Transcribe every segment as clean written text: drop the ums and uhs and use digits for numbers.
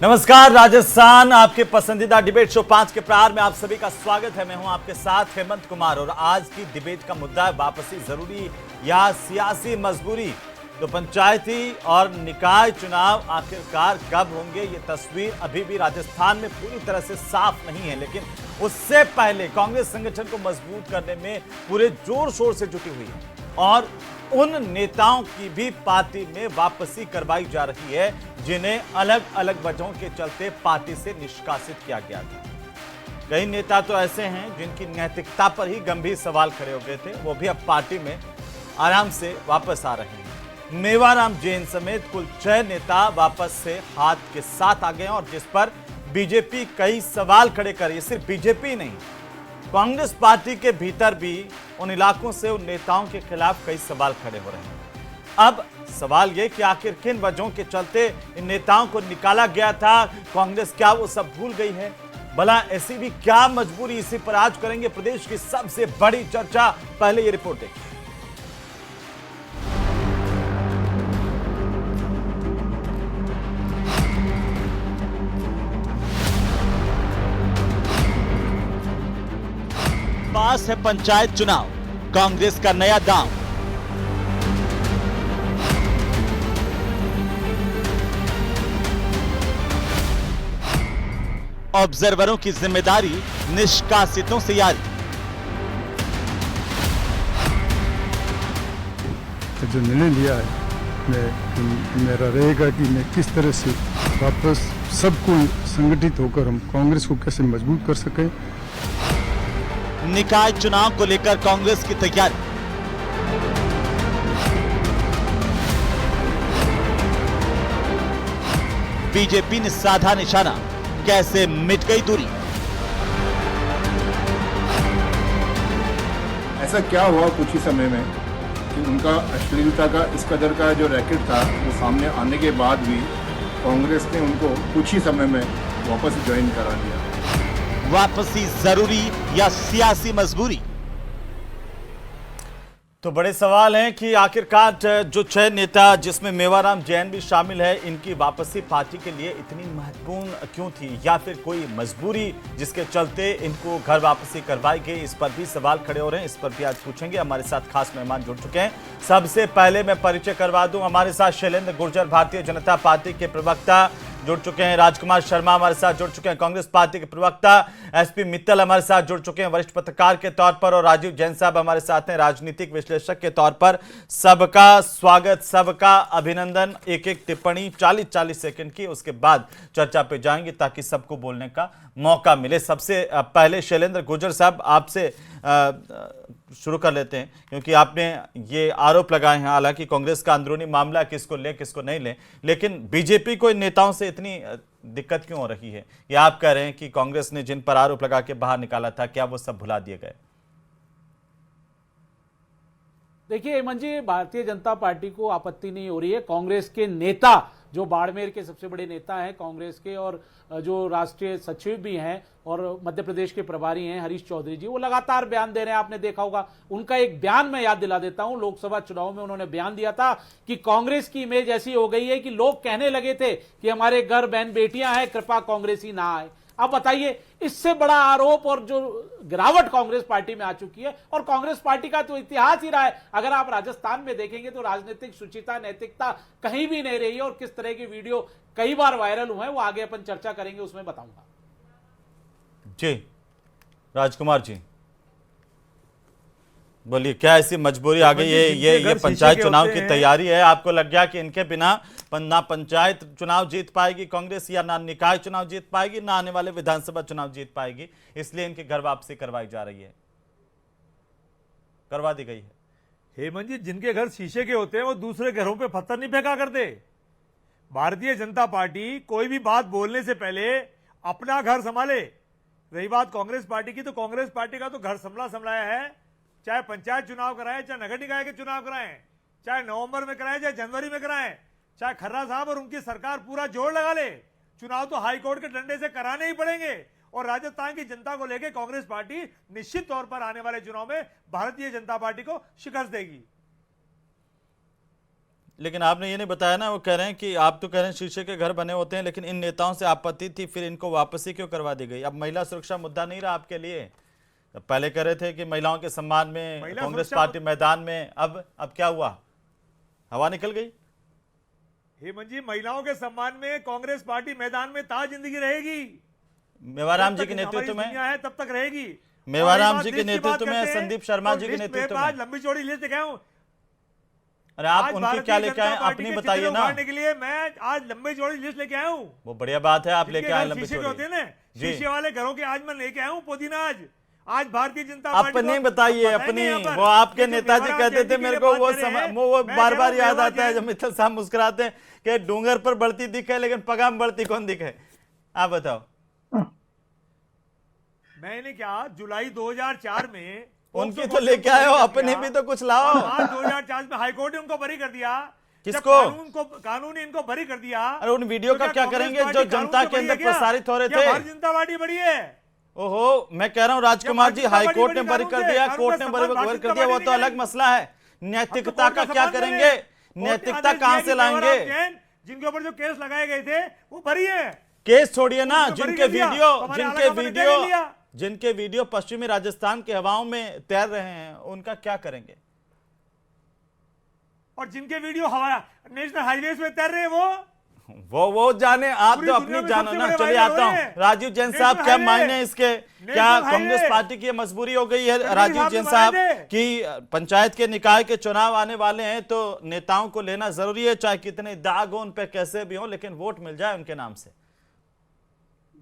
नमस्कार राजस्थान, आपके पसंदीदा डिबेट शो 5 के प्रहार में आप सभी का स्वागत है। मैं हूं आपके साथ हेमंत कुमार और आज की डिबेट का मुद्दा है वापसी जरूरी या सियासी मजबूरी। तो पंचायती और निकाय चुनाव आखिरकार कब होंगे, ये तस्वीर अभी भी राजस्थान में पूरी तरह से साफ नहीं है, लेकिन उससे पहले कांग्रेस संगठन को मजबूत करने में पूरे जोर शोर से जुटी हुई है और उन नेताओं की भी पार्टी में वापसी करवाई जा रही है जिन्हें अलग अलग वजहों के चलते पार्टी से निष्कासित किया गया था। कई नेता तो ऐसे हैं जिनकी नैतिकता पर ही गंभीर सवाल खड़े हो गए थे, वो भी अब पार्टी में आराम से वापस आ रहे हैं। मेवाराम जैन समेत कुल 6 नेता वापस से हाथ के साथ आ गए और जिस पर बीजेपी कई सवाल खड़े कर रही है। सिर्फ बीजेपी नहीं, कांग्रेस पार्टी के भीतर भी उन इलाकों से उन नेताओं के खिलाफ कई सवाल खड़े हो रहे हैं। अब सवाल यह कि आखिर किन वजहों के चलते इन नेताओं को निकाला गया था, कांग्रेस क्या वो सब भूल गई है? भला ऐसी भी क्या मजबूरी, इसी पर आज करेंगे प्रदेश की सबसे बड़ी चर्चा। पहले ये रिपोर्ट देखिए। पास है पंचायत चुनाव, कांग्रेस का नया दांव। ऑब्जर्वरों की जिम्मेदारी निष्कासितों से यारी। जो निर्णय लिया है मेरा रहेगा कि मैं किस तरह से वापस सबको संगठित होकर हम कांग्रेस को कैसे मजबूत कर सकें। निकाय चुनाव को लेकर कांग्रेस की तैयारी। बीजेपी ने साधा निशाना, कैसे मिट गई दूरी? ऐसा क्या हुआ कुछ ही समय में कि उनका अश्लीलता का इस कदर का जो रैकेट था वो सामने आने के बाद भी कांग्रेस ने उनको कुछ ही समय में वापस ज्वाइन करा लिया। वापसी जरूरी या सियासी मजबूरी? तो बड़े सवाल हैं कि आखिरकार जो 6 नेता जिसमें मेवाराम जैन भी शामिल है, इनकी वापसी पार्टी के लिए इतनी महत्वपूर्ण क्यों थी, या फिर कोई मजबूरी जिसके चलते इनको घर वापसी करवाई गई? इस पर भी सवाल खड़े हो रहे हैं, इस पर भी आज पूछेंगे। हमारे साथ खास मेहमान जुड़ चुके हैं। सबसे पहले मैं परिचय करवा दूं, हमारे साथ शैलेंद्र गुर्जर भारतीय जनता पार्टी के प्रवक्ता जुड़ चुके हैं, राजकुमार शर्मा हमारे साथ जुड़ चुके हैं कांग्रेस पार्टी के प्रवक्ता, एसपी मित्तल हमारे साथ जुड़ चुके हैं वरिष्ठ पत्रकार के तौर पर, और राजीव जैन साहब हमारे साथ हैं राजनीतिक विश्लेषक के तौर पर। सबका स्वागत, सबका अभिनंदन। एक एक टिप्पणी 40-40 सेकंड की, उसके बाद चर्चा पे जाएंगे ताकि सबको बोलने का मौका मिले। सबसे पहले शैलेंद्र गुर्जर साहब आपसे शुरू कर लेते हैं, क्योंकि आपने ये आरोप लगाए हैं, हालांकि कांग्रेस का अंदरूनी मामला किसको ले किसको नहीं ले, लेकिन बीजेपी को इन नेताओं से इतनी दिक्कत क्यों हो रही है? ये आप कह रहे हैं कि कांग्रेस ने जिन पर आरोप लगा के बाहर निकाला था, क्या वो सब भुला दिए गए? देखिए हेमंत जी, भारतीय जनता पार्टी को आपत्ति नहीं हो रही है। कांग्रेस के नेता जो बाड़मेर के सबसे बड़े नेता हैं कांग्रेस के, और जो राष्ट्रीय सचिव भी हैं और मध्य प्रदेश के प्रभारी हैं हरीश चौधरी जी, वो लगातार बयान दे रहे हैं। आपने देखा होगा उनका एक बयान मैं याद दिला देता हूं। लोकसभा चुनाव में उन्होंने बयान दिया था कि कांग्रेस की इमेज ऐसी हो गई है कि लोग कहने लगे थे कि हमारे घर बहन बेटियां हैं, कृपया कांग्रेसी ना आए। अब बताइए, इससे बड़ा आरोप और जो गिरावट कांग्रेस पार्टी में आ चुकी है, और कांग्रेस पार्टी का तो इतिहास ही रहा है। अगर आप राजस्थान में देखेंगे तो राजनीतिक शुचिता, नैतिकता कहीं भी नहीं रही है, और किस तरह की वीडियो कई बार वायरल हुए हैं वो आगे अपन चर्चा करेंगे, उसमें बताऊंगा। जी राजकुमार जी बोलिए, क्या ऐसी मजबूरी आ गई? ये पंचायत चुनाव की तैयारी है, आपको लग गया कि इनके बिना ना पंचायत चुनाव जीत पाएगी कांग्रेस, या ना निकाय चुनाव जीत पाएगी, ना आने वाले विधानसभा चुनाव जीत पाएगी, इसलिए इनकी घर वापसी करवाई जा रही है, करवा दी गई है? हेमंत जी, जिनके घर शीशे के होते हैं वो दूसरे घरों पे पत्थर नहीं फेंका करते। भारतीय जनता पार्टी कोई भी बात बोलने से पहले अपना घर संभाले। रही बात कांग्रेस पार्टी की, तो कांग्रेस पार्टी का तो घर संभलाया है। चाहे पंचायत चुनाव कराएं, चाहे नगर निकाय के चुनाव कराएं, चाहे नवंबर में कराएं, चाहे जनवरी में कराएं, चाहे खर्रा साहब और उनकी सरकार पूरा जोर लगा ले, चुनाव तो हाईकोर्ट के डंडे से कराने ही पड़ेंगे। और राजस्थान की जनता को लेकर कांग्रेस पार्टी निश्चित तौर पर आने वाले चुनाव में भारतीय जनता पार्टी को शिकस्त देगी। लेकिन आपने ये नहीं बताया ना, वो कह रहे हैं कि आप तो कह रहे हैं शीशे के घर बने होते हैं, लेकिन इन नेताओं से आपत्ति थी, फिर इनको वापसी क्यों करवा दी गई? अब महिला सुरक्षा मुद्दा नहीं रहा आपके लिए? पहले कह रहे थे कि महिलाओं के सम्मान में महिला कांग्रेस सुरक्षा पार्टी मैदान में, अब क्या हुआ? हवा निकल गई? हेमंत जी, महिलाओं के सम्मान में कांग्रेस पार्टी मैदान में ता जिंदगी रहेगी। मेवाराम जी जब के तक नेतृत्व हमारी में, दुनिया है तब तक रहेगी। मेवाराम और जी इस के बात लिस्ट की बात नेतृत्व में, करते हैं, संदीप शर्मा तो जी के लिस्ट नेतृत्व मेरे पास में। लंबी चौड़ी लिस्ट लेके आया हूं। अरे आप आज उनकी भारतीय क्या लेके जनता आए पार्टी अपनी के बताइए चित्रे ना। उखाड़ने के लिए मैं आज लंबी चौड़ी लिस्ट लेके आया हूं। वो बढ़िया बात है, आप लेके जिनके आए घर लंबी शीशे के होते हैं चौड़ी। ना, जी। शीशे वाले घरों के आज मैं लेके आया हूं पुदीना। आज भारतीय जनता पार्टी अपनी को बताइए, बताएंगे अपनी। यहाँ पर। वो आपके लेकिन नेताजी मेवाराम कहते जयंती थे के मेरे लिए को, बात वो कर रहे हैं। वो मैं बार कह बार रहा हूं, याद मेवा आता है जब जयंती- मित्तल साहब मुस्कुराते हैं कि डूंगर पर बढ़ती दिखे लेकिन पगाम बढ़ती कौन दिखे? आप बताओ। मैंने क्या जुलाई 2004 में उनकी तो लेके आए हो, अपनी भी तो कुछ लाओ। मार्च 2004 में हाईकोर्ट ने उनको बरी कर दिया। किसको? कानून ने इनको बरी कर दिया। अरे उन वीडियो तो का क्या कांग्रेस करेंगे पार्टी जो कानून जनता से के बरी अंदर है क्या? प्रसारित हो रहे क्या थे? भारतीय जनता पार्टी बड़ी है? ओहो, मैं कह रहा हूँ राजकुमार जी, भारतीय जनता हाईकोर्ट ने पार्टी बरी बड़ी कर कानून दिया, से, कोर्ट ने कानून का बरी कर सम्मान दिया, वो भारतीय तो अलग जनता मसला है। नैतिकता का क्या करेंगे? नैतिकता कहां से लाएंगे? जिनके ऊपर जो केस लगाए गए थे वो बरी है। केस छोड़िए ना, उसको बरी कर दिया, तो हमारे आला का मैंने तय लिया। जिनके वीडियो पश्चिमी राजस्थान के हवाओं में तैर रहे हैं, उनका क्या करेंगे? और जिनके वीडियो हवा नेशनल हाईवेज में तैर रहे हैं वो जाने, आप पूरी तो दुनिया अपनी में जानो सबसे ना। बड़े चलिए वायरल आता हो हूँ, रहे हैं। राजीव जैन नेशनल साहब, क्या हाईवे, मायने इसके? क्या नेशनल कांग्रेस हाईवे। पार्टी की ये मजबूरी हो गई है, तनवीर राजीव साहब जैन ने साहब, बनाए थे। कि पंचायत के निकाय के चुनाव आने वाले हैं तो नेताओं को लेना जरूरी है, चाहे कितने दाग हो उन पे, कैसे भी हो, लेकिन वोट मिल जाए उनके नाम से।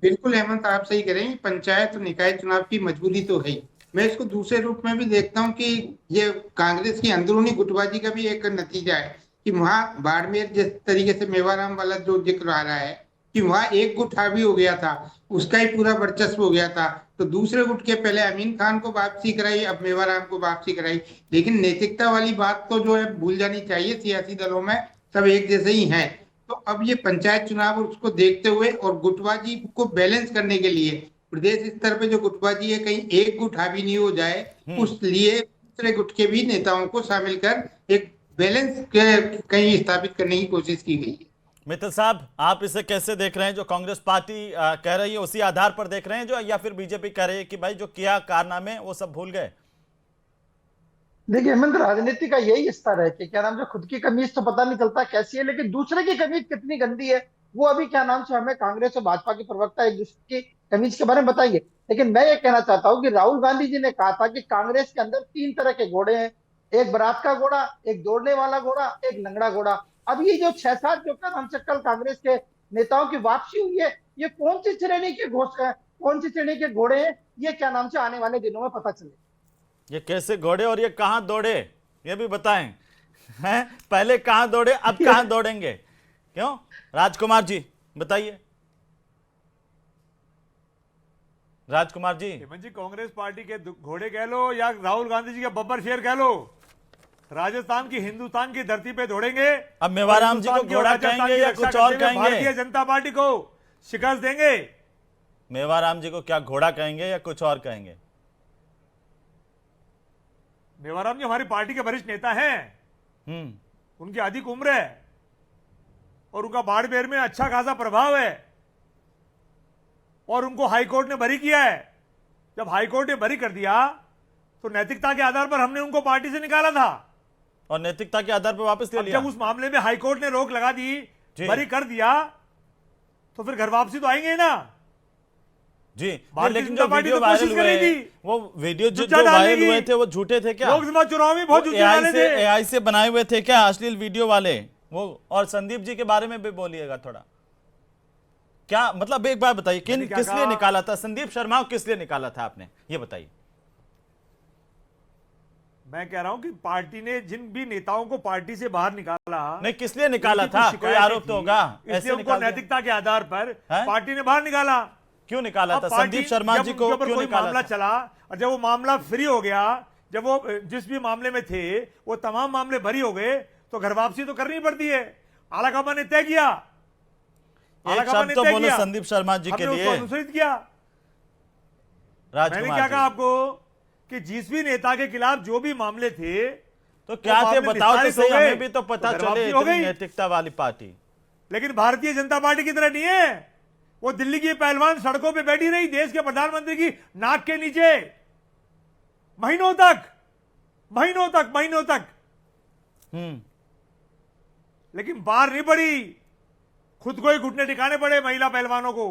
बिल्कुल हेमंत, आप सही कह रहे हैं। पंचायत और निकाय चुनाव की मजबूरी तो है ही। मैं इसको दूसरे रूप में भी देखता हूं कि ये कांग्रेस की अंदरूनी गुटबाजी का भी एक नतीजा है कि वहां बाड़मेर जिस तरीके से मेवाराम वाला जो जिक्र आ रहा है कि वहां एक गुट हावी हो गया था, उसका ही पूरा वर्चस्व हो गया था, तो दूसरे गुट के पहले अमीन खान को वापसी कराई, अब मेवाराम को वापसी कराई। लेकिन नैतिकता वाली बात तो जो है भूल जानी चाहिए। सियासी दलों में सब एक जैसे ही हैं। तो अब ये पंचायत चुनाव उसको देखते हुए और गुटबाजी को बैलेंस करने के लिए प्रदेश स्तर पे जो गुटबाजी है, कहीं एक गुट हावी नहीं हो जाए, उस लिए दूसरे गुट के भी नेताओं को शामिल कर एक बैलेंस कहीं स्थापित करने की कोशिश की गई है। मित्तल साहब, आप इसे कैसे देख रहे हैं? जो कांग्रेस पार्टी कह रही है उसी आधार पर देख रहे हैं जो, या फिर बीजेपी कह रही है कि भाई जो किया कारनामे वो सब भूल गए? देखिए हेमंत, राजनीति का यही स्तर है कि क्या नाम से खुद की कमीज तो पता नहीं चलता कैसी है, लेकिन दूसरे की कमीज कितनी गंदी है वो अभी क्या नाम से हमें कांग्रेस और भाजपा के प्रवक्ता एक दूसरे की कमीज के बारे में बताएंगे। लेकिन मैं ये कहना चाहता हूँ कि राहुल गांधी जी ने कहा था कि कांग्रेस के अंदर 3 तरह के घोड़े हैं, एक बारात का घोड़ा, एक दौड़ने वाला घोड़ा, एक लंगड़ा घोड़ा। अब ये जो 6-7 जो क्या नाम से कल कांग्रेस के नेताओं की वापसी हुई है, ये कौन सी श्रेणी के घोड़े हैं, ये क्या नाम से आने वाले दिनों में पता चले। ये कैसे घोड़े और ये कहां दौड़े, ये भी बताएं। हैं, पहले कहां दौड़े, अब कहां दौड़ेंगे? क्यों राजकुमार जी बताइए। राजकुमार जी, हेमंत जी, कांग्रेस पार्टी के घोड़े कह लो या राहुल गांधी जी के बब्बर शेर कह लो, राजस्थान की हिंदुस्तान की धरती पे दौड़ेंगे। अब मेवाराम जी को घोड़ा कहेंगे या कुछ और कहेंगे? भारतीय जनता पार्टी को शिकस्त देंगे। मेवाराम जी को क्या घोड़ा कहेंगे या कुछ और कहेंगे? मेवाराम जी हमारी पार्टी के वरिष्ठ नेता हैं। उनकी अधिक उम्र है और उनका बाड़मेर में अच्छा खासा प्रभाव है और उनको हाईकोर्ट ने बरी किया है। जब हाईकोर्ट ने बरी कर दिया तो नैतिकता के आधार पर हमने उनको पार्टी से निकाला था और नैतिकता के आधार पर वापस ले लिया। जब उस मामले में हाईकोर्ट ने रोक लगा दी, बरी कर दिया, तो फिर घर वापसी तो आएंगे ना जी। भारतीय लेकिन जनता जो पार्टी वीडियो तो वायरल कोशिश हुए, करेगी। वो वीडियो जो झूठा डालने वायरल की। हुए थे वो झूठे थे क्या? लोकसभा चुनाव में बहुत झूठे डाले थे। एआई से बनाए हुए थे क्या अश्लील वीडियो वाले वो? और संदीप जी के बारे में भी बोलिएगा थोड़ा। क्या मतलब, एक बार बताइए, किस लिए निकाला था संदीप शर्मा को? किस लिए निकाला था आपने, ये बताइए। मैं कह रहा हूं कि पार्टी ने जिन भी नेताओं को पार्टी से बाहर निकाला, नहीं, किस लिए निकाला उनकी था? कुछ कोई शिकायतें आरोप तो थी, होगा। इसलिए ऐसे उनको निकाल दिया। नैतिकता के आधार पर हैं? पार्टी ने बाहर निकाला। क्यों निकाला अब था पार्टी- संदीप शर्मा जब जी उनके को? ऊपर क्यों कोई निकाला मामला था? चला और जब वो मामला फ्री हो गया, जब वो जिस भी मामले में थे वो तमाम मामले भरी हो गए, तो घर वापसी तो करनी पड़ती है। आलाकमान ने तय किया। एक शब्द तो बोलो संदीप शर्मा जी के हमने लिए। उसको अनुसरित किया। मैंने क्या राजकुमार कहा आपको कि जिस भी नेता के खिलाफ जो भी मामले थे तो क्या थे मामले बताओ तो निस्तारित सही, हो गए, हमें भी तो पता घर चले वापसी हो इतनी गई। नैतिकता वाली पार्टी। लेकिन भारतीय जनता पार्टी की तरह नहीं है। वो दिल्ली की पहलवान सड़कों पे बैठी रही देश के प्रधानमंत्री की नाक के नीचे महीनों तक। लेकिन बाहर नहीं पड़ी, खुद को ही घुटने टिकाने पड़े महिला पहलवानों को।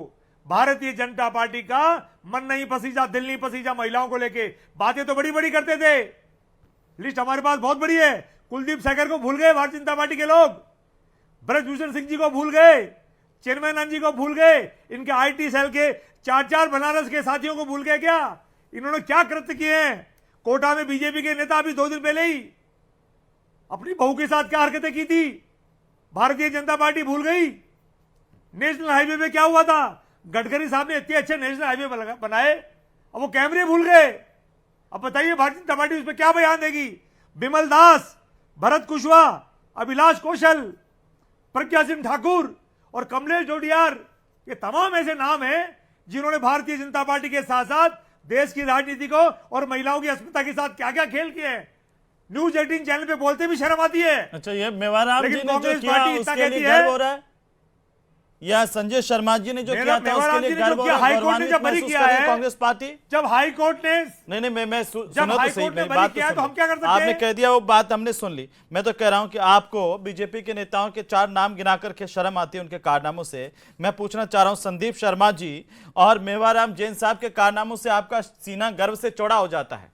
भारतीय जनता पार्टी का मन नहीं पसीजा, दिल नहीं पसीजा महिलाओं को लेके। बातें तो बड़ी बड़ी करते थे, लिस्ट हमारे पास बहुत बड़ी है। कुलदीप सेंगर को भूल गए भारतीय जनता पार्टी के लोग, ब्रजभूषण सिंह जी को भूल गए, चिन्मयानंद जी को भूल गए, इनके आईटी सेल के 4 बनारस के साथियों को भूल गए क्या? इन्होंने क्या कृत्य किए हैं? कोटा में बीजेपी के नेता अभी 2 दिन पहले ही अपनी बहू के साथ क्या हरकतें की थी, भारतीय जनता पार्टी भूल गई। नेशनल हाईवे पे क्या हुआ था? गडकरी साहब ने इतने अच्छे नेशनल हाईवे बनाए, अब वो कैमरे भूल गए। अब बताइए भारतीय जनता पार्टी उस पर क्या बयान देगी? बिमल दास, भरत कुशवाहा, अभिलाष कौशल, प्रज्ञा सिंह ठाकुर और कमलेश डोडियार, ये तमाम ऐसे नाम हैं जिन्होंने भारतीय जनता पार्टी के साथ साथ देश की राजनीति को और महिलाओं की अस्मिता के साथ क्या क्या खेल किए हैं। न्यूज 18 चैनल पे बोलते भी शर्म आती है। अच्छा, ये मेवाराम जी लेकिन ने जो कांग्रेस किया पार्टी इतना उसके लिए कहती गर्व है। हो रहा है, या संजय शर्मा जी ने जो किया था उसके मेवाराम लिए जी ने गर्व जो हो किया, रहा है? हाईकोर्ट ने गौरवान्वित जब बरी महसूस किया कर रही है है, कांग्रेस पार्टी? जब हाईकोर्ट ने नहीं, मैं जब सुनो तो सही, हाईकोर्ट ने मेरी बरी बात किया तो तो हम क्या कर सकते आपने हैं? कह दिया, वो बात हमने सुन ली। मैं तो कह रहा हूं कि आपको बीजेपी के नेताओं के 4 नाम गिना करके शर्म आती है उनके कारनामों से। मैं पूछना चाह रहा हूं, संदीप शर्मा जी और मेवाराम जैन साहब के कारनामों से आपका सीना गर्व से चौड़ा हो जाता है।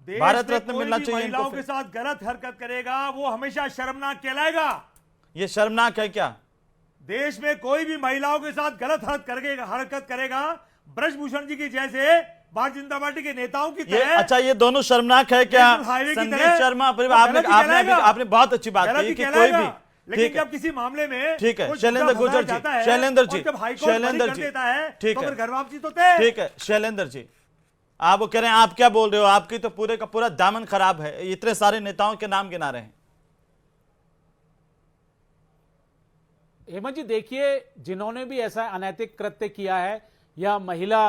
देश भारत में रत्न कोई मिलना भी चाहिए इनको महिलाओं फिर। के साथ गलत हरकत करेगा वो हमेशा शर्मनाक कहलाएगा। ये शर्मनाक है क्या? देश में कोई भी महिलाओं के साथ गलत हरकत करेगा ब्रजभूषण जी की जैसे भारतीय जनता पार्टी के नेताओं की ये तरह। अच्छा, ये दोनों शर्मनाक है क्या? नेशनल हाईवे की संदीप तरह शर्मा, वो आपने गलत ही आपने कहलाएगा। आपने बहुत अच्छी बात गलत कही ही कि कोई कहलाएगा। भी, लेकिन ठीक है, जब किसी मामले में ठीक है, कोई शैलेंद्र मुद्दा गुर्जर फंसाया जी, जाता है शैलेंद्र और जी, जब हाईकोर्ट बरी शैलेंद्र कर जी, देता है ठीक तो है, फिर घर वापसी तो तय। ठीक है शैलेंद्र जी, आप वो कह रहे हैं, आप क्या बोल रहे हो? आपकी तो पूरे का पूरा दामन खराब है, इतने सारे नेताओं के नाम गिना रहे हैं। हेमंत जी देखिए, जिन्होंने भी ऐसा अनैतिक कृत्य किया है या महिला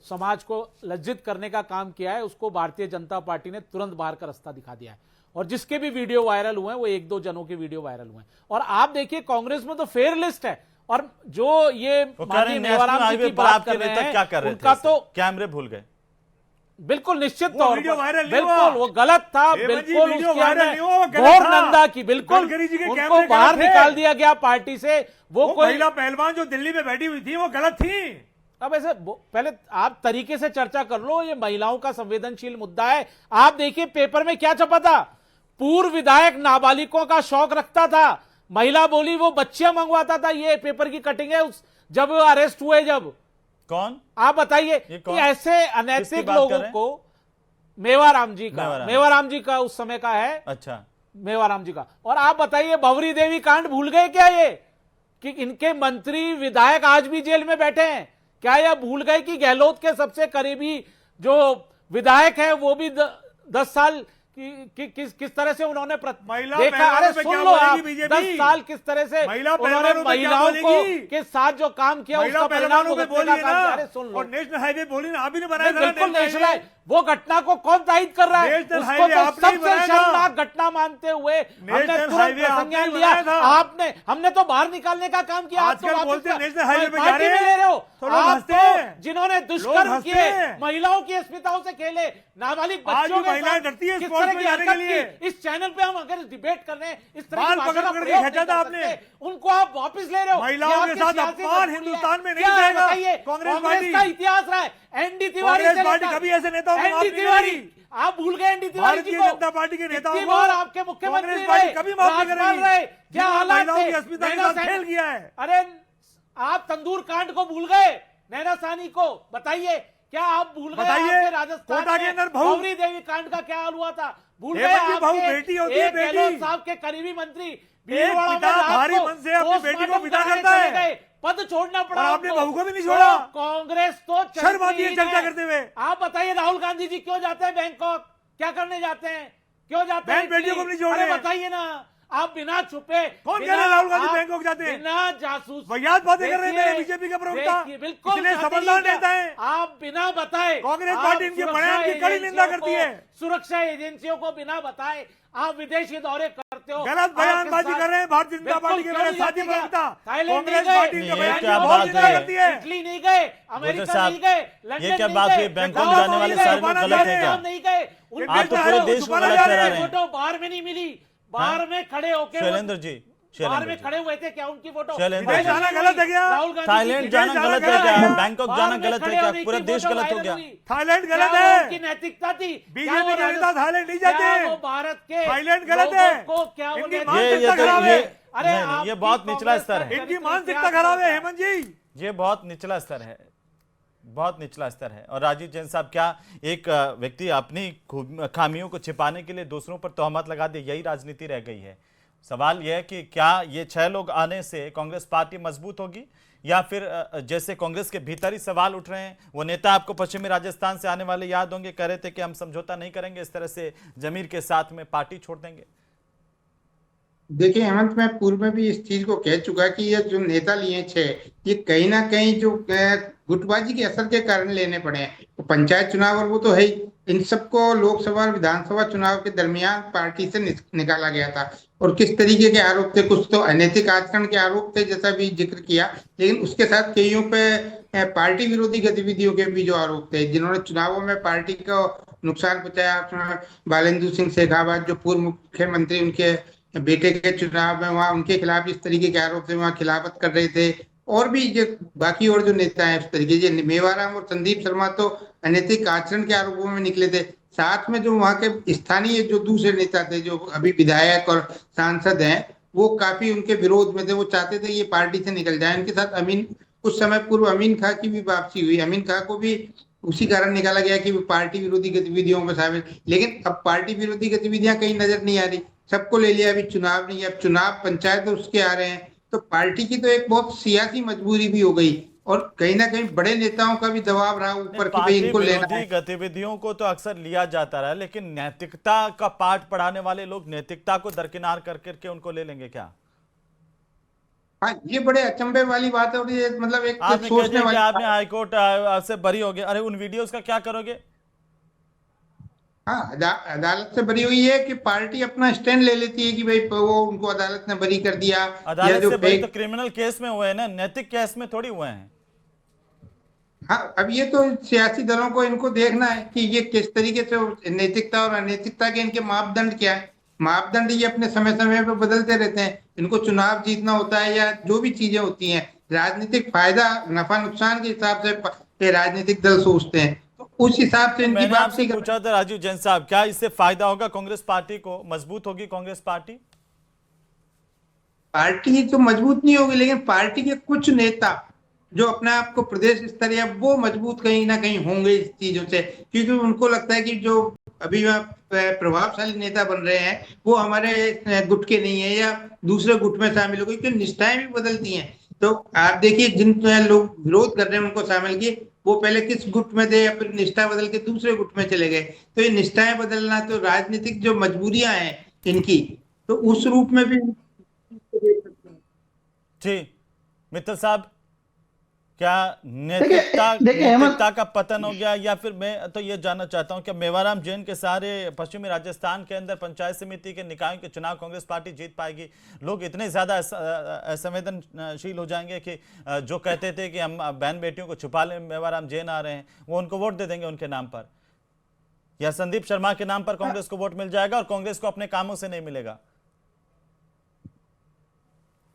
समाज को लज्जित करने का काम किया है, उसको भारतीय जनता पार्टी ने तुरंत बाहर का रास्ता दिखा दिया है। और जिसके भी वीडियो वायरल हुए हैं वो 1-2 जनों के वीडियो वायरल हुए हैं। और आप देखिए कांग्रेस में तो फेयर लिस्ट है। और जो ये वो कह रहे हैं माननीय नेशनल मेवाराम जी हाईवे की पर बात आपके कर रहे नेता हैं, क्या कर रहे थे? उनका तो कैमरे भूल गए। बिल्कुल निश्चित वो तौर वीडियो पर वायरल नहीं बिल्कुल हुआ। वो गलत था। हेमंत जी, बिल्कुल वीडियो उसकी वायरल हमने नहीं हुआ, वो गलत घोर था। निंदा की। बिल्कुल गडकरी जी के उनको कैमरे बाहर गलत थे। निकाल दिया गया पार्टी से। वो कोई महिला पहलवान जो दिल्ली में बैठी हुई थी वो गलत थी। अब ऐसे पहले आप तरीके से चर्चा कर लो, ये महिलाओं का संवेदनशील मुद्दा है। आप देखिए पेपर में क्या छपा था, पूर्व विधायक नाबालिगों का शौक रखता था, महिला बोली वो बच्चियां मंगवाता था। ये पेपर की कटिंग है जब अरेस्ट हुए। जब कौन? आप बताइए ये कि कौन? ऐसे किसकी अनैतिक बात कर लोगों रहे हैं? को मेवाराम जी का मेवाराम जी का उस समय का है। अच्छा, मेवाराम जी का। और आप बताइए भंवरी देवी कांड भूल गए क्या? ये कि इनके मंत्री विधायक आज भी जेल में बैठे हैं। क्या यह भूल गए कि गहलोत के सबसे करीबी जो विधायक है वो भी 10 साल किस तरह से उन्होंने महिला देखा? पहलवानों अरे पे सुन क्या लो आप, बोलेगी बीजेपी? 10 साल किस तरह से महिला उन्होंने पहलवानों पे क्या महिलाओं को बोलेगी? के साथ जो काम किया महिला उसका परिणाम पहलवानों पे भुगतने का बोलिए काम ना। किया। अरे सुन लो, और नेशनल हाईवे बोली ना, आप ही ने बनाया था ना बिल्कुल नेशनल नेशनल हाईवे। वो घटना को कौन तायद कर रहा है? नेशनल उसको हाईवे तो आपने ही सबसे बनाया था। शर्मनाक घटना मानते हुए हमने नेशनल तुरंत हाईवे आपने संज्ञान ही लिया। बनाया था। आपने हमने तो बाहर निकालने का काम किया। आप तो आजकल वापस बोलते हैं का- नेशनल हाईवे पे जा पार्टी रहे में हैं। ले रहे हो तो लोग आप हंसते तो हैं। जिन्होंने लोग दुष्कर्म हंसते किए, हैं। महिलाओं की अस्मिताओं से खेले, नाबालिग आज बच्चों भी के महिलाएं साथ डरती हैं किस स्पोर्ट्स तरह में की जाने के हरकत लिए। की। इस चैनल पे हम अगर डिबेट कर रहे हैं, इस तरह बाल की भाषा पकड़ का पकड़ के प्रयोग खींचा नहीं था कर आपने। सकते। उनको आप वापस ले रहे हो। महिलाओं ये के आपकी साथ सियासी अपमान मजबूरी है। हिंदुस्तान में नहीं क्या है जाएगा। बताइए? कांग्रेस पार्टी का इतिहास रहा है। एनडी तिवारी कांग्रेस से पार्टी लेकर- कभी ऐसे नेताओं को माफ एनडी नहीं तिवारी, करेगी। आप भूल गए एनडी तिवारी जी भारतीय को। जनता पार्टी के नेताओं कितनी को बार आपके मुख्यमंत्री कांग्रेस पार्टी रहे, कभी माफ नहीं राज्यपाल करेगी। रहे, क्या जिन्होंने हालात महिलाओं थे? की अस्मिता के नैना साथ खेल किया है। अरे आप तंदूर कांड को भूल गए, नैना सानी को बताइए। क्या आप भूल गए? बताइए, आपके राजस्थान कोटा के में अंदर बहू- भंवरी देवी कांड का क्या हाल हुआ था? भूल गए? हेमंत जी, बहू आपके बेटी होती है, एक बेटी। गहलोत साहब के करीबी मंत्री एक भीलवाड़ा में पिता रात भारी को मन से अपनी बेटी को पोस्टमार्टम विदा कराने करता है। चले गए। पद छोड़ना पड़ा और आपने आपको। बहू को भी नहीं छोड़ा। तो कांग्रेस तो शर्म आती है चलती चर्चा है। करते हुए। आप बताइए राहुल गांधी जी क्यों जाते हैं बैंकॉक? क्या करने जाते हैं? क्यों जाते हैं? बहन बेटियों को भी नहीं छोड़ अरे रहे। बताइए ना। आप बिना छुपे, कौन बिना- कह रहे हैं राहुल गांधी आप बैंकॉक जाते हैं? बिना जासूस वाहियात बातें कर रहे हैं देखिए, मेरे बीजेपी का प्रवक्ता। देखिए, बिल्कुल इसलिए खातिर समझदार क्या? नेता है। आप बिना बताए कांग्रेस आप पार्टी इनके सुरक्षा बयान की कड़ी निंदा एजेंसियों करती को- है। सुरक्षा एजेंसियों को बिना बताए आप विदेशी दौरे करते हो, गलत आपके बयानबाजी साथ- कर रहे हैं भारतीय जनता बिल्कुल, पार्टी के क्यों मेरे नहीं साथी जाते क्या? प्रवक्ता। थाईलैंड कांग्रेस नहीं गए, पार्टी इनके ये बयान क्या की बात बहुत निंदा है? करती है। इटली नहीं गए, अमेरिका साहब, नहीं गए, ये लंदन क्या नहीं बात गए, हुई? बैंकॉक बेंगलुरु जाने वाले नहीं सारे गए, लोग गलत हैं क्या? नहीं गए, उनके आप तो पूरे फोटो- देश को छुपाना गलत जा ठहरा रहे रहे हैं। हैं। फोटो बाहर में नहीं मिली, बाहर में खड़े होके वो- शैलेंद्र जी, बाहर शैलेंद्र में जी, खड़े हुए थे क्या उनकी फोटो? शैलेंद्र विदेश जी। जाना गलत है क्या? राहुल गांधी थाईलैंड की- जाना विदेश गलत जाना है क्या? गलत है। बैंकॉक बाहर जाना में गलत है खड़े क्या? होने पूरा की देश फोटो गलत हो वायरल गया? हुई। थाईलैंड क्या गलत वो है। उनकी नैतिकता थी? बीजेपी क्या वो के नेता राजस्थान- थाईलैंड नहीं क्या जाते हैं। वो भारत के थाईलैंड गलत लोगों है। को क्या वो इनकी नैतिकता मानसिकता ये तो खराब ये है। अरे नहीं, नहीं, ये आपकी बहुत निचला कांग्रेस स्तर का है। इनकी चरित्र मानसिकता क्या खराब है है? हेमंत जी। ये बहुत निचला स्तर है, बहुत निचला स्तर है। और राजीव जैन साहब, क्या एक व्यक्ति अपनी खामियों को छिपाने के लिए दूसरों पर तोहमत लगा दे, यही राजनीति रह गई है? सवाल यह है कि क्या ये 6 लोग आने से कांग्रेस पार्टी मजबूत होगी, या फिर जैसे कांग्रेस के भीतर ही सवाल उठ रहे हैं? वो नेता आपको पश्चिमी राजस्थान से आने वाले याद होंगे, कह रहे थे कि हम समझौता नहीं करेंगे, इस तरह से जमीर के साथ में पार्टी छोड़ देंगे। देखिए हेमंत, मैं पूर्व में भी इस चीज को कह चुका कि ये जो नेता लिए 6, ये कहीं ना कहीं जो गुटबाजी के असर के कारण लेने पड़े हैं। तो पंचायत चुनाव और वो तो है ही, इन सबको लोकसभा और विधानसभा चुनाव के दरमियान पार्टी से निकाला गया था। और किस तरीके के आरोप थे, कुछ तो अनैतिक आचरण के आरोप थे जैसा भी जिक्र किया, लेकिन उसके साथ कईयों पे पार्टी विरोधी गतिविधियों के भी जो आरोप थे, जिन्होंने चुनावों में पार्टी को नुकसान पहुंचाया। बालेंद्र सिंह शेखावत जो पूर्व मुख्यमंत्री, उनके बेटे के चुनाव में वहां उनके खिलाफ इस तरीके के आरोप थे, वहां खिलाफत कर रहे थे। और भी जो बाकी और जो नेता हैं इस तरीके से, मेवाराम और संदीप शर्मा तो अनैतिक आचरण के आरोपों में निकले थे। साथ में जो वहां के स्थानीय जो दूसरे नेता थे, जो अभी विधायक और सांसद हैं, वो काफी उनके विरोध में थे। वो चाहते थे ये पार्टी से निकल जाए। उनके साथ कुछ समय पूर्व अमीन खां की भी वापसी हुई। अमीन खां को भी उसी कारण निकाला गया कि वो पार्टी विरोधी गतिविधियों में शामिल। लेकिन अब पार्टी विरोधी गतिविधियां कहीं नजर नहीं आ रही, सबको ले लिया। अभी चुनाव नहीं है, अब चुनाव पंचायत उसके आ रहे हैं, तो पार्टी की तो एक बहुत सियासी मजबूरी भी हो गई। और कहीं ना कहीं बड़े नेताओं का भी दबाव रहा ऊपर कि भाई पार्टी इनको लेना विरोधी है। गतिविधियों को तो अक्सर लिया जाता रहा, लेकिन नैतिकता का पाठ पढ़ाने वाले लोग नैतिकता को दरकिनार कर करके उनको ले लेंगे क्या? हाँ, ये बड़े अचंभे वाली बात है। और ये मतलब एक आपने कह सोचने दिया कि वाली आपने हाईकोर्ट से बरी हो गए, अरे उन वीडियोस का क्या करोगे? हाँ, अदालत से बरी हुई है कि पार्टी अपना स्टैंड ले लेती है कि भाई वो उनको अदालत ने बरी कर दिया। या अदालत जो से बरी तो क्रिमिनल केस में हुए हैं ना, नैतिक केस में थोड़ी हुए हैं। हाँ, अब ये तो सियासी दलों को इनको देखना है कि ये किस तरीके से नैतिकता और अनैतिकता के इनके मापदंड क्या है। मापदंड ये अपने समय समय पे बदलते रहते हैं। इनको चुनाव जीतना होता है या जो भी चीजें होती हैं, राजनीतिक फायदा नफा नुकसान के हिसाब से राजनीतिक दल सोचते हैं, तो उस हिसाब से इनकी मैंने आपसे वापसी पूछा था राजीव जैन साहब, क्या इससे फायदा होगा कांग्रेस पार्टी को, मजबूत होगी कांग्रेस पार्टी? पार्टी तो मजबूत नहीं होगी, लेकिन पार्टी के कुछ नेता जो अपने आप को प्रदेश स्तर या वो मजबूत कहीं ना कहीं होंगे इस चीजों से, क्योंकि उनको लगता है कि जो अभी प्रभावशाली नेता बन रहे हैं वो हमारे गुट के नहीं है या दूसरे गुट में शामिल हो गए, क्योंकि निष्ठाएं भी बदलती हैं। तो आप देखिए, जिन लोग विरोध कर रहे हैं उनको शामिल किए, वो पहले किस गुट में थे या फिर निष्ठा बदल के दूसरे गुट में चले गए। तो ये निष्ठाएं बदलना, तो राजनीतिक जो मजबूरियां हैं इनकी, तो उस रूप में भी जी मित्तल साहब, क्या नैतिकता देखिए, नैतिकता का पतन हो गया, या फिर मैं तो ये जानना चाहता हूं कि मेवाराम जैन के सारे पश्चिमी राजस्थान के अंदर पंचायत समिति के निकायों के चुनाव कांग्रेस पार्टी जीत पाएगी? लोग इतने ज्यादा असंवेदनशील हो जाएंगे कि जो कहते थे कि हम बहन बेटियों को छुपा लें, मेवाराम जैन आ रहे हैं, वो उनको वोट दे देंगे उनके नाम पर, या संदीप शर्मा के नाम पर कांग्रेस को वोट मिल जाएगा और कांग्रेस को अपने कामों से नहीं मिलेगा?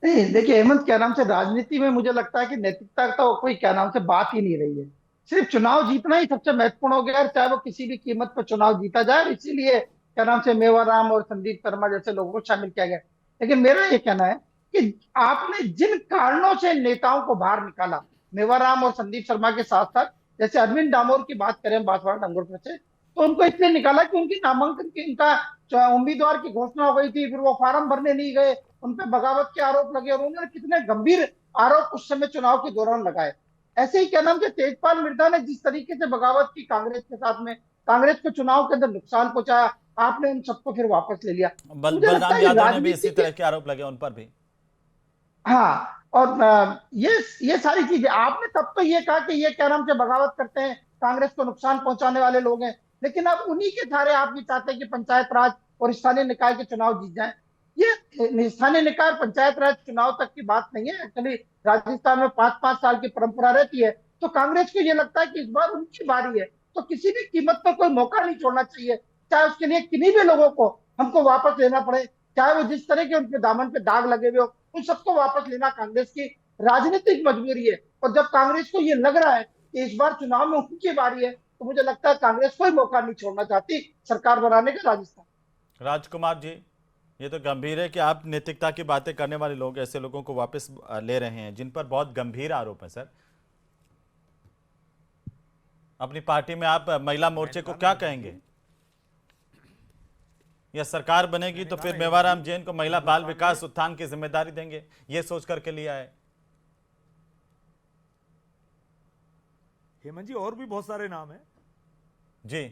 नहीं, देखिए हेमंत, क्या नाम से राजनीति में मुझे लगता है कि नैतिकता का तो कोई क्या नाम से बात ही नहीं रही है। सिर्फ चुनाव जीतना ही सबसे महत्वपूर्ण हो गया है, चाहे वो किसी भी कीमत पर चुनाव जीता जाए। और इसीलिए क्या नाम से मेवाराम और संदीप शर्मा जैसे लोगों को शामिल किया गया। लेकिन मेरा ये कहना है कि आपने जिन कारणों से नेताओं को बाहर निकाला, मेवाराम और संदीप शर्मा के साथ साथ, जैसे अरविंद डामोर की बात करें बांसवाड़ा डंगोरपुर से, तो उनको इसलिए निकाला कि उनकी नामांकन की इनका उम्मीदवार की घोषणा हो गई थी, फिर वो फार्म भरने नहीं गए, उन पर बगावत के आरोप लगे, और उन्होंने कितने गंभीर आरोप उस समय चुनाव के दौरान लगाए। ऐसे ही क्या नाम से तेजपाल मिर्जा ने जिस तरीके से बगावत की कांग्रेस के साथ में, कांग्रेस को चुनाव के अंदर नुकसान पहुंचाया, आपने उन सबको फिर वापस ले लिया। मुझे लगता बलराम है यादव ने भी राजनीति इसी के, तरह के आरोप लगे उन पर भी। हाँ, और ये सारी चीजें आपने तब तो ये कहा कि ये क्या नाम से बगावत करते हैं, कांग्रेस को नुकसान पहुंचाने वाले लोग हैं, लेकिन अब उन्हीं के धारे आप भी चाहते हैं कि पंचायत राज और स्थानीय निकाय के चुनाव जीत जाएं। ये स्थानीय निकाय और पंचायत राज चुनाव तक की बात नहीं है। एक्चुअली राजस्थान में 5-5 साल की परंपरा रहती है, तो कांग्रेस को ये लगता है कि इस बार उनकी बारी है, तो किसी भी कीमत पर कोई मौका नहीं छोड़ना चाहिए, चाहे उसके लिए किन्हीं भी लोगों को हमको वापस लेना पड़े, चाहे वो जिस तरह के उनके दामन पे दाग लगे हुए हो, उन सबको वापस लेना कांग्रेस की राजनीतिक मजबूरी है। और जब कांग्रेस को ये लग रहा है कि इस बार चुनाव में उनकी बारी है, तो मुझे लगता है कांग्रेस कोई मौका नहीं छोड़ना चाहती सरकार बनाने का राजस्थान। राजकुमार जी, ये तो गंभीर है कि आप नैतिकता की बातें करने वाले लोग ऐसे लोगों को वापस ले रहे हैं जिन पर बहुत गंभीर आरोप है। सर, अपनी पार्टी में आप महिला मोर्चे को क्या कहेंगे? या सरकार बनेगी तो फिर मेवाराम जैन को महिला बाल विकास उत्थान की जिम्मेदारी देंगे, ये सोच करके लिया है? हेमंत जी, और भी बहुत सारे नाम हैं जी,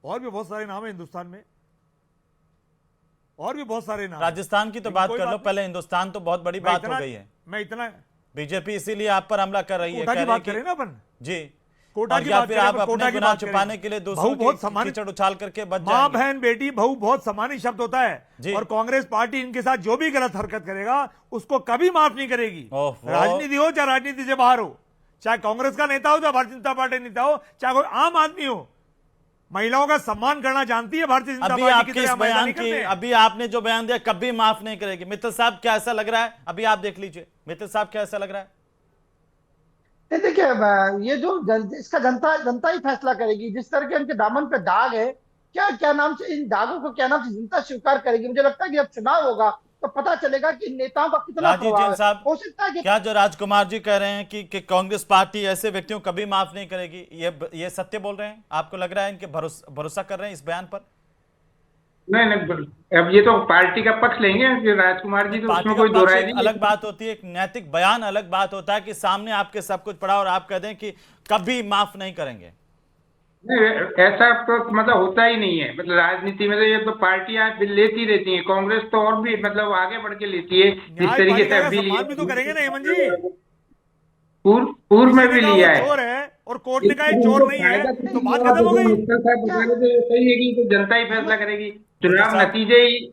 और भी बहुत सारे नाम है हिंदुस्तान में, और भी बहुत सारे नाम। राजस्थान की तो बात कर लो पहले, हिंदुस्तान तो बहुत बड़ी बात हो गई है। मैं इतना बीजेपी इसीलिए आप पर हमला कर रही है, कोटा की बात करें ना अपन, जी, कोटा और की या बात फिर करें, आप कोटा अपने की गुनाह बात करें। छुपाने के लिए बहु दूसरों बहुत की सामान्य कीचड़ उछाल करके बच माँ जाएंगे। बहन बेटी बहु बहुत सामान्य शब्द होता जी। है, और कांग्रेस पार्टी इनके साथ जो भी गलत हरकत करेगा उसको कभी माफ नहीं करेगी। ओहो। राजनीति हो चाहे राजनीति से बाहर हो, चाहे कांग्रेस का नेता हो चाहे भारतीय जनता पार्टी नेता हो, चाहे कोई आम आदमी हो, महिलाओं का सम्मान करना जानती है भारतीय जनता अभी पार्टी आपके की इस तरह महिला बयान नहीं की, करते हैं। अभी आपने जो बयान दिया कभी माफ नहीं करेगी, मित्तल साहब क्या ऐसा लग रहा है? अभी आप देख लीजिए, मित्तल साहब क्या ऐसा लग रहा है? नहीं, देखिए, ये जो इसका जनता ही फैसला करेगी। जिस तरह के उनके दामन पे दाग है, क्या क्या नाम से इन दागों को क्या नाम से जनता स्वीकार करेगी। मुझे लगता है कि जब चुनाव होगा तो पता चलेगा कि इन नेताओं का कितना राजीव प्रभाव जैन है। साहब, हो सकता है कि क्या जो राजकुमार जी कह रहे हैं कि कांग्रेस पार्टी ऐसे व्यक्तियों को कभी माफ नहीं करेगी, ये सत्य बोल रहे हैं? आपको लग रहा है इनके भरोसा कर रहे हैं इस बयान पर? नहीं, अब ये तो पार्टी का पक्ष लेंगे कि राजकुमार जी, तो पार्टी उसमें का कोई दो पक्ष राय एक नहीं अलग है। बात होती है, एक नैतिक बयान अलग बात होता है कि सामने आपके सब कुछ पड़ा और आप कह दें कि कभी माफ नहीं करेंगे। नहीं, ऐसा तो मतलब होता ही नहीं है। मतलब राजनीति में तो ये तो पार्टियां लेती रहती हैं, कांग्रेस तो और भी मतलब आगे बढ़ के लेती है। जिस तरीके से न्यायपालिका का अभी सम्मान भी तो करेंगे ना हेमंत जी। पूर्व में भी किसी ने कहा लिया वो है। चोर है और कोर्ट ने कहा ये चोर नहीं है, तो बात खत्म हो गई। मित्तल साहब बता रहे थे, सही है कि तो जनता ही फैसला करेगी। चुनाव साहब। नतीजे ही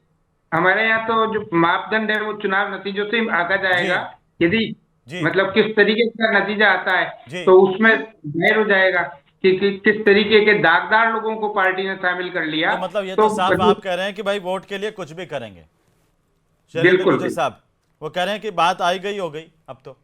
हमारे यहाँ तो जो मापदंड है वो चुनाव नतीजों से ही आका जाएगा। यदि जी। मतलब किस तरीके का नतीजा आता जी। है तो उसमें जाहिर हो जाएगा कि किस तरीके के दागदार लोगों को पार्टी ने शामिल कर लिया। तो मतलब ये तो साफ आप कह रहे हैं कि भाई वोट के लिए कुछ भी करेंगे। शैलेंद्र बिल्कुल। गुर्जर साहब वो कह रहे हैं कि बात आई गई हो गई अब तो।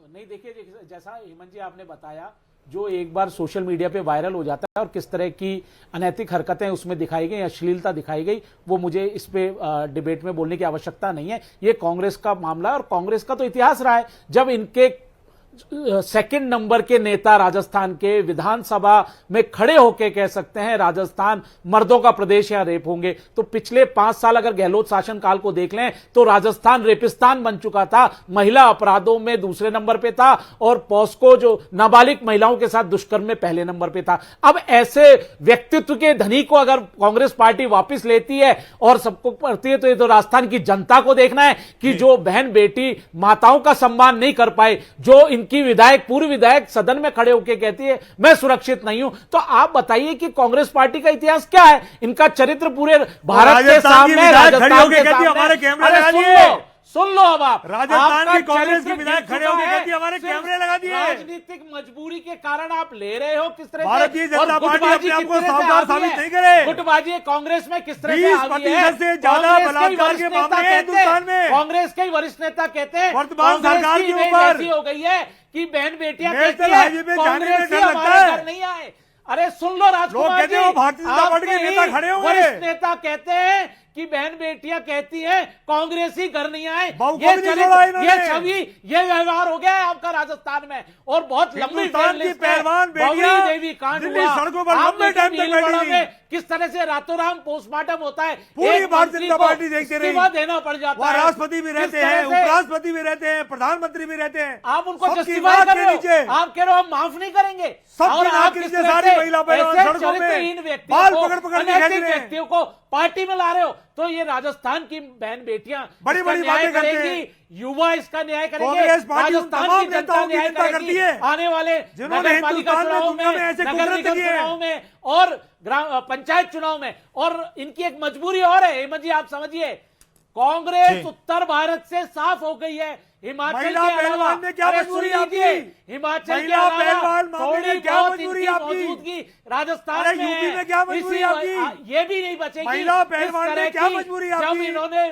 नहीं, देखिए, जैसा हेमंत जी आपने बताया, जो एक बार सोशल मीडिया पे वायरल हो जाता है और किस तरह की अनैतिक हरकतें उसमें दिखाई गई, अश्लीलता दिखाई गई, वो मुझे इस पे डिबेट में बोलने की आवश्यकता नहीं है। ये कांग्रेस का मामला है और कांग्रेस का तो इतिहास रहा है। जब इनके सेकंड नंबर के नेता राजस्थान के विधानसभा में खड़े होकर कह सकते हैं राजस्थान मर्दों का प्रदेश या रेप होंगे, तो पिछले 5 साल अगर गहलोत शासनकाल को देख लें तो राजस्थान रेपिस्तान बन चुका था, महिला अपराधों में दूसरे नंबर पे था और पॉस्को जो नाबालिग महिलाओं के साथ दुष्कर्म में पहले नंबर पे था। अब ऐसे व्यक्तित्व के धनी को अगर कांग्रेस पार्टी वापस लेती है और सबको करती है, तो ये तो राजस्थान की जनता को देखना है कि जो बहन बेटी माताओं का सम्मान नहीं कर पाए, जो इनकी विधायक पूर्व विधायक सदन में खड़े होकर कहती है मैं सुरक्षित नहीं हूं, तो आप बताइए कि कांग्रेस पार्टी का इतिहास क्या है? इनका चरित्र पूरे भारत के सामने, राजस्थान के सामने। हमारे कैमरे अरे लगा सुन दिए। लो, सुन लो, अब आप राजस्थान आपका की कांग्रेस चरित्र की विधायक गिर खड़े होकर चुका है। कहती है, हमारे सिर्फ कैमरे लगा दिए। राजनीतिक मजबूरी के कारण आप ले रहे हो किस तरह से, भारतीय जनता और पार्टी गुटबाजी अपने आप किस को तरह से सावधान आ गई साबित है। नहीं करे। गुटबाजी कांग्रेस में किस तरह से 20% आ गई है। से ज्यादा कांग्रेस के बलात्कार वरिष्ठ के नेता मामले हैं कहते हैं, हिंदुस्तान में। कांग्रेस के वरिष्ठ नेता कहते हैं वर्तमान कांग्रेस सरकार की के इमेज ऊपर ऐसी हो गई है कि बहन बेटियां नेशनल कहती हाईवे है पे जाने में कांग्रेस डर ही लगता हमारे है। घर नहीं आए। अरे सुन लो राजकुमार लोग कहते जी, हैं वो भारतीय जनता पार्टी के आपके नेता ही खड़े होंगे। वरिष्ठ नेता कहते हैं कि बहन बेटियां कहती हैं कांग्रेस ही घर नहीं आए। बहू को ये भी नहीं छोड़ा इन्होंने। ये छवि, ये व्यवहार हो गया है आपका राजस्थान में, और बहुत लंबी हिंदुस्तान की पहलवान बेटियां देवी कांड दिल्ली हुआ। सड़कों पर आप लंबे देखिए टाइम तक नीलबड़ा बैठी में किस तरह से रातों रात पोस्टमार्टम होता है, पूरी एक भारतीय मंत्री जनता को पार्टी देखते रही। इस्तीफा देना पड़ जाता वहाँ है। राष्ट्रपति भी किस रहते तरह हैं, से उपराष्ट्रपति भी रहते हैं, प्रधानमंत्री भी रहते हैं। आप उनको सबकी जस्टिफाई नाक कर के रहे नीचे। हो, आप कह रहे हो हम माफ नहीं करेंगे, सबकी और नाक आप के किस नीचे तरह सारी से महिला पहलवान ऐसे सड़कों में चरित्रहीन व्यक्तियों बाल को, पकड़ पकड़ के अनैतिक खींच रहे हैं। व्यक्तियों को पार्टी में ला रहे हो। तो ये राजस्थान की बहन बेटियां बड़ी इसका बड़ी न्याय बातें करते करेंगी, हैं। युवा इसका न्याय करेंगे, कांग्रेस पार्टी उन राजस्थान तमाम की जनता नेताओं की न्याय चिंता करती करेगी है आने वाले जिन्होंने नगर पालिका हिंदुस्तान में, चुनाव दुनिया में में, ऐसे नगर कुदरत निगम किए हैं। चुनाव में और ग्राम पंचायत चुनाव में। और इनकी एक मजबूरी और है हेमंत जी, आप समझिए, कांग्रेस जी। उत्तर भारत से साफ हो गई है। हिमाचल महिला के अलावा, पहलवान में क्या अरे मजबूरी सुन आपकी? लीजिए, हिमाचल के महिला अलावा पहलवान मामले में थोड़ी क्या बहुत मजबूरी इनकी आपकी? मौजूदगी राजस्थान अरे में यूपी है। में क्या मजबूरी इसी आपकी? ये भी नहीं बचेगी। महिला इस पहलवान में तरह क्या की- मजबूरी जब आपकी? इन्होंने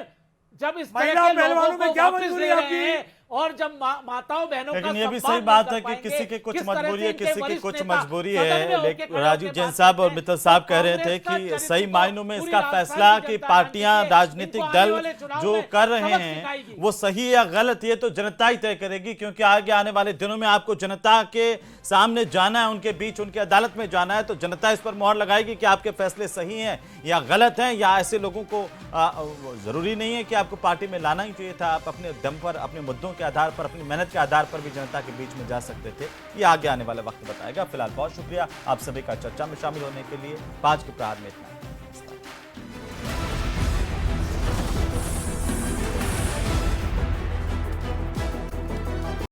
जब इस तरह महिला के पहलवानों लोगों में को क्या वापस मजबूरी ले रहे आपकी? हैं, और जब माताओं बहनों का लेकिन ये भी सम्मान सही बात नहीं है कर कि पाएंगे, किसी की कुछ किस तरह मजबूरी से है, इनके किसी की वरिष्ठ कुछ नेता मजबूरी सदन में है। होके लेकिन खड़े राजीव होके जैन बात साहब और करते हैं। मित्तल साहब कह रहे थे कांग्रेस का कि चरित्र सही तो मायनों में पूरी इसका राजस्थान फैसला की कि जनता पार्टियां, जानती है। राजनीतिक इनको आने दल वाले चुनाव जो में कर रहे सबक हैं सिखाएगी। वो सही या गलत ये तो जनता ही तय करेगी, क्योंकि आगे आने वाले दिनों में आपको जनता के सामने जाना है, उनके बीच, उनकी अदालत में जाना है, तो जनता इस पर मोहर लगाएगी कि आपके फैसले सही हैं या गलत हैं, या ऐसे लोगों को जरूरी नहीं है कि आपको पार्टी में लाना ही चाहिए था। आप अपने दम पर, अपने मुद्दों के आधार पर, अपनी मेहनत के आधार पर भी जनता के बीच में जा सकते थे। ये आगे आने वाला वक्त बताएगा। फिलहाल बहुत शुक्रिया आप सभी का चर्चा में शामिल होने के लिए। 5 के प्रहार में इतना।